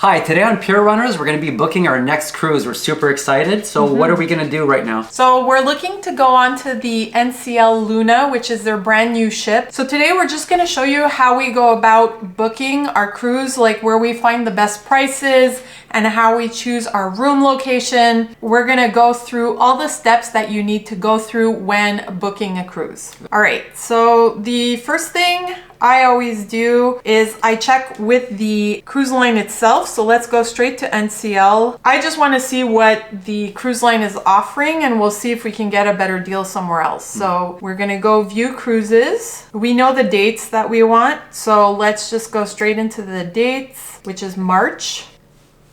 Hi, today on Pier Runners, we're going to be booking our next cruise. We're super excited. So what are we going to do right now? So we're looking to go on to the NCL Luna, which is their brand new ship. So today we're just going to show you how we go about booking our cruise, like where we find the best prices and how we choose our room location. We're going to go through all the steps that you need to go through when booking a cruise. All right, so the first thing I always do is I check with the cruise line itself. So let's go straight to NCL. I just want to see what the cruise line is offering and we'll see if we can get a better deal somewhere else. So we're going to go view cruises. We know the dates that we want. So let's just go straight into the dates, which is March.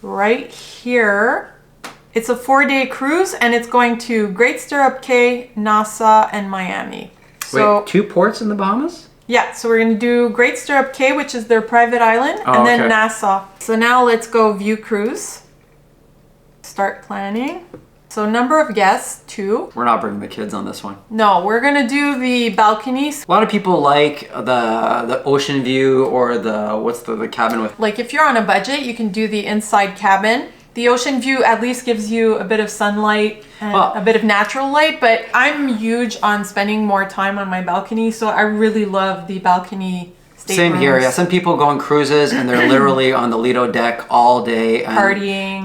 Right here. It's a 4-day cruise and it's going to Great Stirrup Cay, Nassau, and Miami. So, wait, 2 ports in the Bahamas? Yeah, so we're going to do Great Stirrup Cay, which is their private island, and then Nassau. So now let's go view cruise. Start planning. So number of guests, 2. We're not bringing the kids on this one. No, we're going to do the balconies. A lot of people like the ocean view or the cabin with. Like if you're on a budget, you can do the inside cabin. The ocean view at least gives you a bit of sunlight and a bit of natural light, but I'm huge on spending more time on my balcony, so I really love the balcony staterooms. Same here, yeah. Some people go on cruises and they're literally on the Lido deck all day. And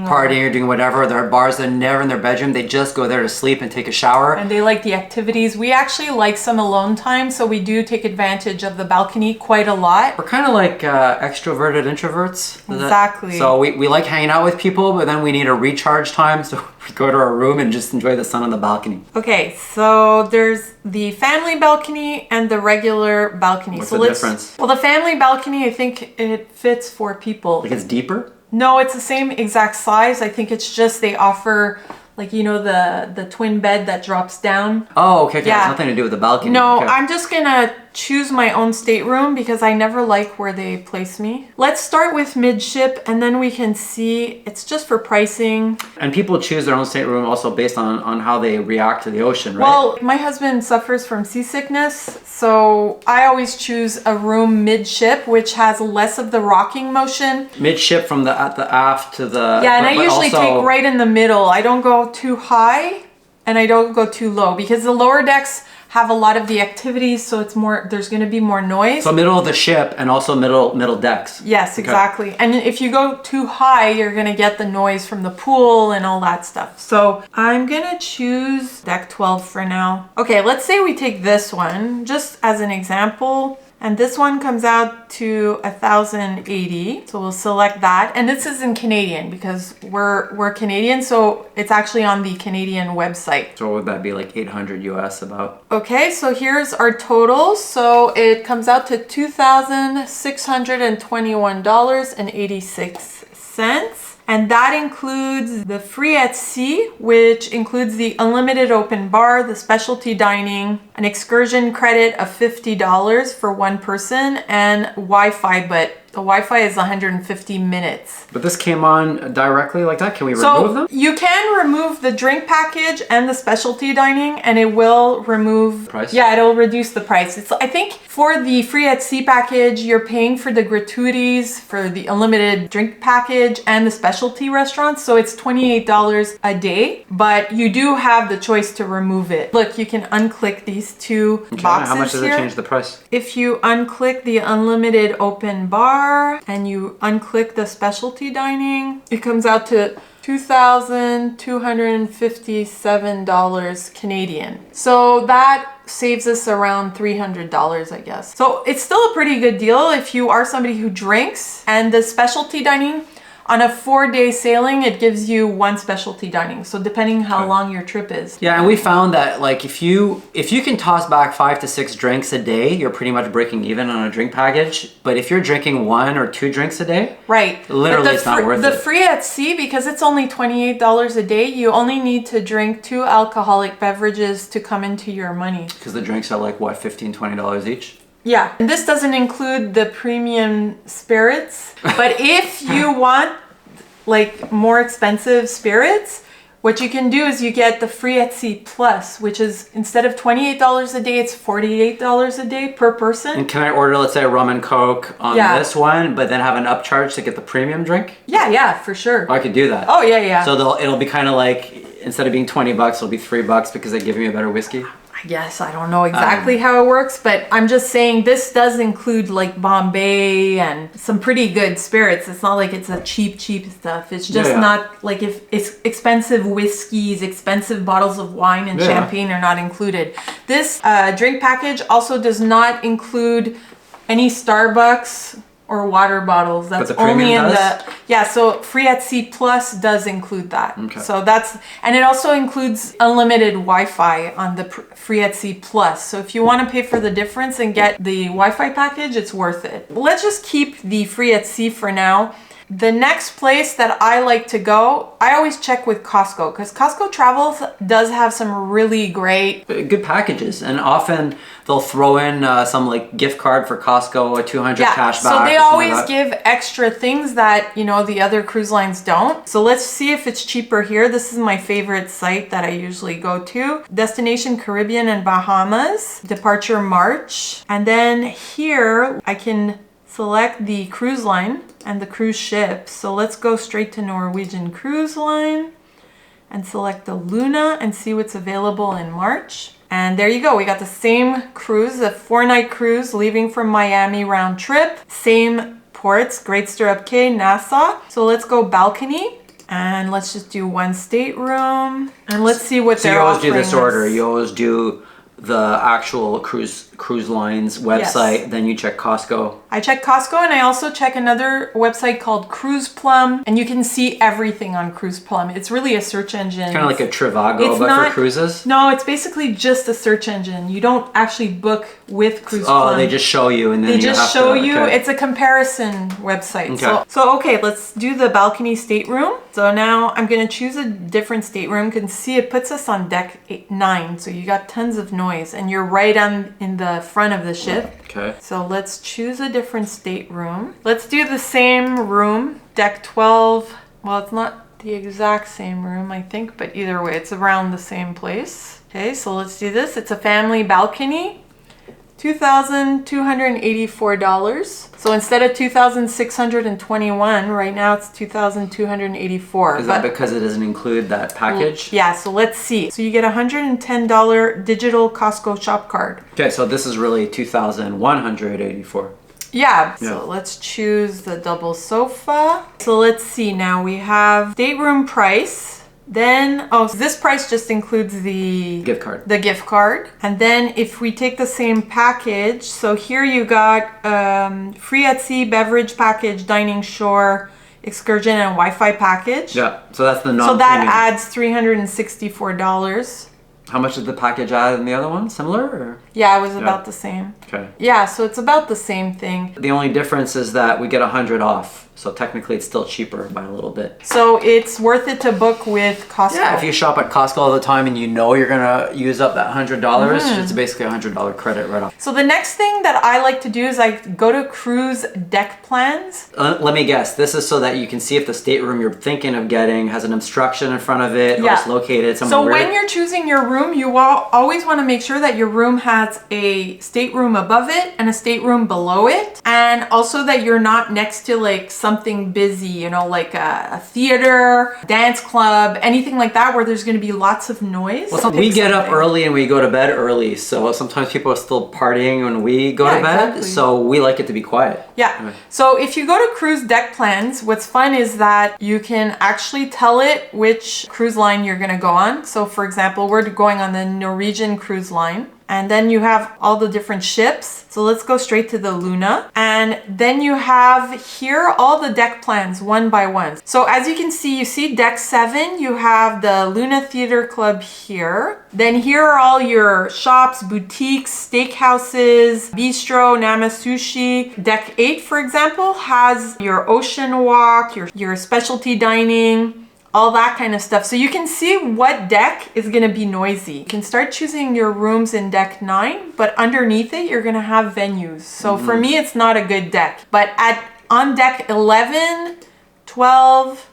partying or doing whatever. There are bars, they're never in their bedroom. They just go there to sleep and take a shower. And they like the activities. We actually like some alone time, so we do take advantage of the balcony quite a lot. We're kind of like extroverted introverts. Exactly. So we like hanging out with people, but then we need a recharge time, so we go to our room and just enjoy the sun on the balcony. Okay, so there's the family balcony and the regular balcony. What's the difference? Well, the family balcony, I think it fits 4 people. Like it's deeper? No, it's the same exact size. I think it's just they offer, like, you know, the twin bed that drops down. Oh, okay. Yeah. It has nothing to do with the balcony. No, okay. I'm just gonna choose my own stateroom because I never like where they place me. Let's start with midship and then we can see, it's just for pricing. And people choose their own stateroom also based on how they react to the ocean, right? Well, my husband suffers from seasickness, so I always choose a room midship, which has less of the rocking motion. Midship from the aft to the... Yeah, and I usually take right in the middle. I don't go too high and I don't go too low because the lower decks have a lot of the activities, so it's more, there's going to be more noise. So middle of the ship and also middle decks. Yes, exactly. And if you go too high, you're going to get the noise from the pool and all that stuff. So I'm going to choose deck 12 for now. Okay, let's say we take this one just as an example. And this one comes out to 1,080. So we'll select that. And this is in Canadian because we're Canadian. So it's actually on the Canadian website. So would that be like 800 US about? Okay, so here's our total. So it comes out to $2,621.86. And that includes the free at sea, which includes the unlimited open bar, the specialty dining, an excursion credit of $50 for one person, and Wi-Fi, but the Wi-Fi is 150 minutes. But this came on directly like that? Can we remove them? You can remove the drink package and the specialty dining and it will remove... Price? Yeah, it'll reduce the price. I think for the free at sea package, you're paying for the gratuities for the unlimited drink package and the specialty restaurants. So it's $28 a day, but you do have the choice to remove it. Look, you can unclick these 2 boxes. How much does here. It change the price? If you unclick the unlimited open bar, and you unclick the specialty dining, it comes out to $2,257 Canadian. So that saves us around $300, I guess. So it's still a pretty good deal if you are somebody who drinks. And the specialty dining, on a 4-day sailing, it gives you 1 specialty dining. So depending how long your trip is. Yeah, and we found that like if you can toss back 5 to 6 drinks a day, you're pretty much breaking even on a drink package. But if you're drinking 1 or 2 drinks a day, right, literally it's not worth it. The free at sea, because it's only $28 a day, you only need to drink 2 alcoholic beverages to come into your money. Because the drinks are like what, $15, $20 each? Yeah, and this doesn't include the premium spirits, but if you want like more expensive spirits, what you can do is you get the free at sea plus, which is instead of $28 a day, it's $48 a day per person. And can I order, let's say, a rum and coke on this one, but then have an upcharge to get the premium drink? Yeah, for sure. Oh, I could do that. Oh, yeah. So it'll be kind of like, instead of being $20, it'll be $3 because they give me a better whiskey? Yes, I don't know exactly how it works, but I'm just saying this does include like Bombay and some pretty good spirits. It's not like it's a cheap stuff. It's just not like if it's expensive whiskeys, expensive bottles of wine and champagne are not included. This drink package also does not include any Starbucks or water bottles. That's only in the so free at sea plus does include that. Okay. So and it also includes unlimited Wi-Fi on the free at sea plus. So if you want to pay for the difference and get the Wi-Fi package, it's worth it. Let's just keep the free at sea for now. The next place that I like to go, I always check with Costco because Costco Travels does have some really great good packages, and often they'll throw in some like gift card for Costco, a 200 cash back. So they always give extra things that, you know, the other cruise lines don't. So let's see if it's cheaper here. This is my favorite site that I usually go to. Destination Caribbean and Bahamas, departure March. And then here I can select the cruise line and the cruise ship. So let's go straight to Norwegian Cruise Line and select the Luna and see what's available in March. And there you go. We got the same cruise, a 4-night cruise leaving from Miami round trip. Same ports, Great Stirrup Cay, Nassau. So let's go balcony and let's just do 1 stateroom and let's see what they're offering. So you always do this order. You always do the actual cruise lines website, then you check Costco. I check Costco, and I also check another website called Cruise Plum, and you can see everything on Cruise Plum. It's really a search engine. Kind of like a Trivago, but for cruises? No, it's basically just a search engine. You don't actually book with Cruise Plum. Oh, they just show you, and then they just show you. Okay. It's a comparison website. Okay. So okay, let's do the balcony stateroom. So now I'm gonna choose a different stateroom. You can see it puts us on deck 9, so you got tons of noise, and you're right in the front of the ship. Okay. So let's choose a different stateroom. Let's do the same room, deck 12. Well, it's not the exact same room, I think, but either way, it's around the same place. Okay, so let's do this. It's a family balcony. $2,284. So instead of $2,621, right now it's $2,284. Is that because it doesn't include that package? Yeah, so let's see. So you get a $110 digital Costco shop card. Okay, so this is really $2,184. Yeah, so let's choose the double sofa. So let's see now. We have stateroom price. Then, so this price just includes the gift card. And then if we take the same package, so here you got free at sea beverage package, dining shore, excursion, and Wi-Fi package. Yeah, so that's the non-premium. So that adds $364. How much did the package add in the other one? Similar? Or? Yeah, it was about the same. Okay. Yeah, so it's about the same thing. The only difference is that we get 100 off. So technically it's still cheaper by a little bit. So it's worth it to book with Costco. Yeah, if you shop at Costco all the time and you know you're gonna use up that $100, it's basically a $100 credit right off. So the next thing that I like to do is I go to cruise deck plans. Let me guess, this is so that you can see if the stateroom you're thinking of getting has an obstruction in front of it or it's located somewhere weird. So when you're choosing your room, you always want to make sure that your room has a stateroom above it and a stateroom below it. And also that you're not next to like something busy, you know, like a theater, dance club, anything like that where there's going to be lots of noise. Well, we get up early and we go to bed early, so sometimes people are still partying when we go to bed, exactly. So we like it to be quiet. Yeah. Okay. So if you go to cruise deck plans, what's fun is that you can actually tell it which cruise line you're going to go on. So for example, we're going on the Norwegian Cruise Line. And then you have all the different ships. So let's go straight to the Luna. And then you have here all the deck plans one by one. So as you can see, you see deck 7, you have the Luna Theater Club here. Then here are all your shops, boutiques, steakhouses, bistro, Nama Sushi. Deck 8, for example, has your ocean walk, your specialty dining, all that kind of stuff. So you can see what deck is gonna be noisy. You can start choosing your rooms in deck 9, but underneath it, you're gonna have venues. So for me, it's not a good deck. But on deck 11, 12,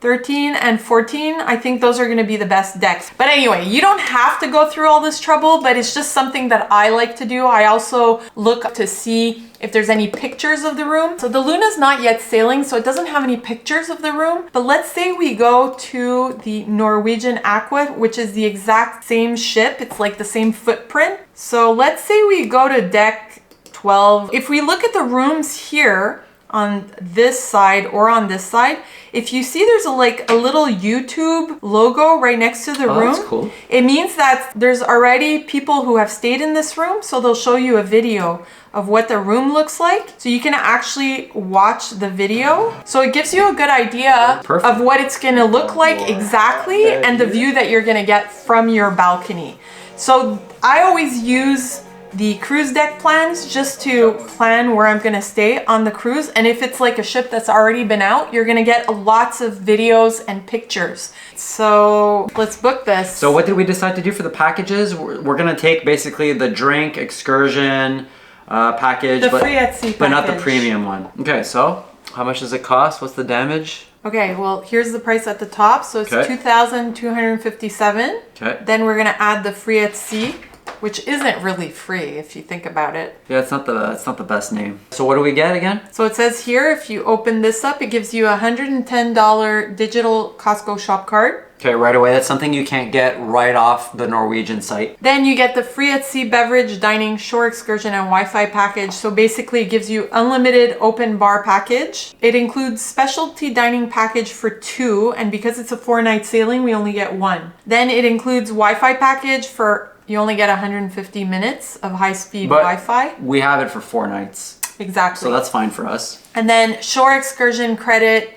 13 and 14, I think those are gonna be the best decks. But anyway, you don't have to go through all this trouble, but it's just something that I like to do. I also look to see if there's any pictures of the room. So the Luna's not yet sailing, so it doesn't have any pictures of the room. But let's say we go to the Norwegian Aqua, which is the exact same ship. It's like the same footprint. So let's say we go to deck 12. If we look at the rooms here, on this side or on this side, if you see there's a little YouTube logo right next to the room, that's cool. It means that there's already people who have stayed in this room, so they'll show you a video of what the room looks like. So you can actually watch the video. So it gives you a good idea of what it's gonna look like exactly and the view that you're gonna get from your balcony. So I always use the cruise deck plans just to plan where I'm gonna stay on the cruise. And if it's like a ship that's already been out, you're gonna get lots of videos and pictures. So let's book this. So what did we decide to do for the packages? We're gonna take basically the drink, excursion package, the free at sea package, but not the premium one. Okay, so how much does it cost? What's the damage? Okay, well, here's the price at the top. So it's $2,257. Okay. Then we're gonna add the free at sea, which isn't really free if you think about it. Yeah, it's not the best name. So what do we get again? So it says here, if you open this up, it gives you a $110 digital Costco shop card. Okay, right away. That's something you can't get right off the Norwegian site. Then you get the free at sea beverage, dining, shore excursion, and Wi-Fi package. So basically it gives you unlimited open bar package. It includes specialty dining package for 2, and because it's a 4-night sailing, we only get 1. Then it includes Wi-Fi package for, you only get 150 minutes of high-speed Wi-Fi. We have it for 4 nights. Exactly. So that's fine for us. And then shore excursion credit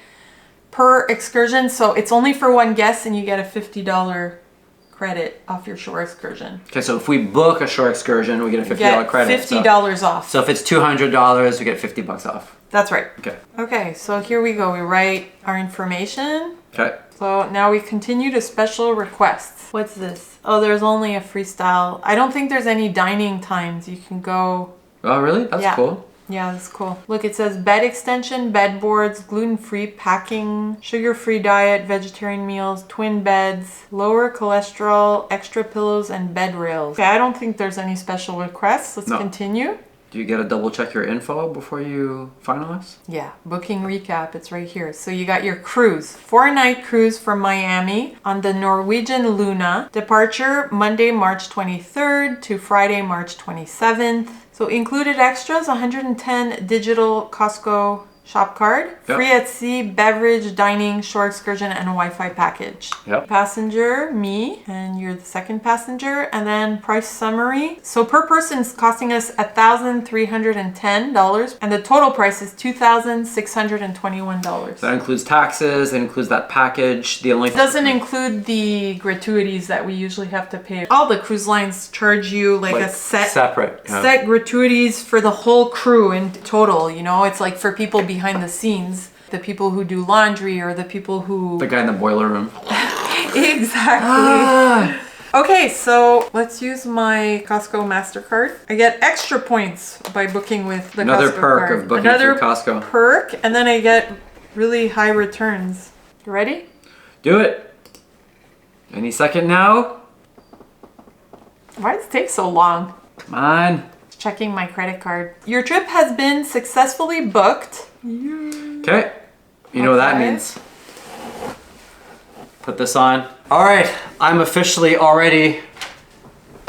per excursion. So it's only for 1 guest and you get a $50 credit off your shore excursion. Okay, so if we book a shore excursion, we get a $50 credit. $50 off. So if it's $200, we get $50 off. That's right. Okay. Okay, so here we go. We write our information. Okay. So now we continue to special requests. What's this? Oh, there's only a freestyle. I don't think there's any dining times. You can go. Oh, really? That's cool. Yeah, that's cool. Look, it says bed extension, bed boards, gluten-free packing, sugar-free diet, vegetarian meals, twin beds, lower cholesterol, extra pillows, and bed rails. Okay, I don't think there's any special requests. Let's continue. Do you get to double check your info before you finalize? Yeah, booking recap, it's right here. So you got your cruise, 4-night cruise from Miami on the Norwegian Luna. Departure Monday, March 23rd to Friday, March 27th. So included extras, 110 digital Costco shop card, free at sea, beverage, dining, shore excursion, and a Wi-Fi package. Passenger, me, and you're the second passenger, and then price summary. So per person is costing us $1,310, and the total price is $2,621. That includes taxes, it includes that package. The only doesn't include the gratuities that we usually have to pay. All the cruise lines charge you like a set gratuities for the whole crew in total. You know, it's like for people behind the scenes, the people who do laundry or the people who... The guy in the boiler room. Exactly. Okay, so let's use my Costco MasterCard. I get extra points by booking with the Another Costco perk card. of booking through Costco. Perk, and then I get really high returns. You ready? Do it. Any second now. Why does it take so long? Come on. Checking my credit card. Your trip has been successfully booked. Okay. You know what that means. Put this on. All right. I'm officially already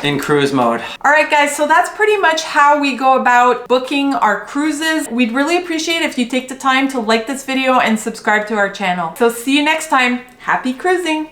in cruise mode. All right, guys. So that's pretty much how we go about booking our cruises. We'd really appreciate if you take the time to like this video and subscribe to our channel. So see you next time. Happy cruising.